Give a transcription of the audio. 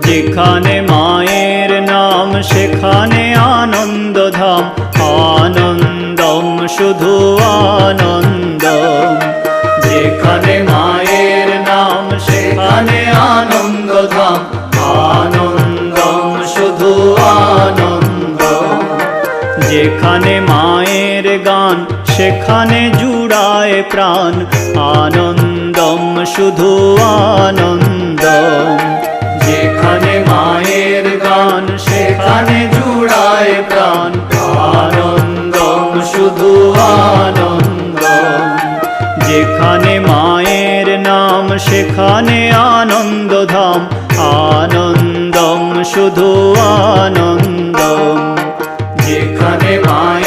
যেখানে মায়ের নাম সেখানে আনন্দধাম, আনন্দম শুধু আনন্দম। যেখানে মায়ের নাম সেখানে আনন্দধাম, আনন্দম শুধু আনন্দম। যেখানে মায়ের গান সেখানে জুড়ায় প্রাণ, আনন্দম শুধু আনন্দম। যেখানে মায়ের গান সেখানে জুড়ায় প্রাণ, আনন্দম শুধু আনন্দম। যেখানে মায়ের নাম সেখানে আনন্দধাম, আনন্দম শুধু আনন্দম। যেখানে মায়ের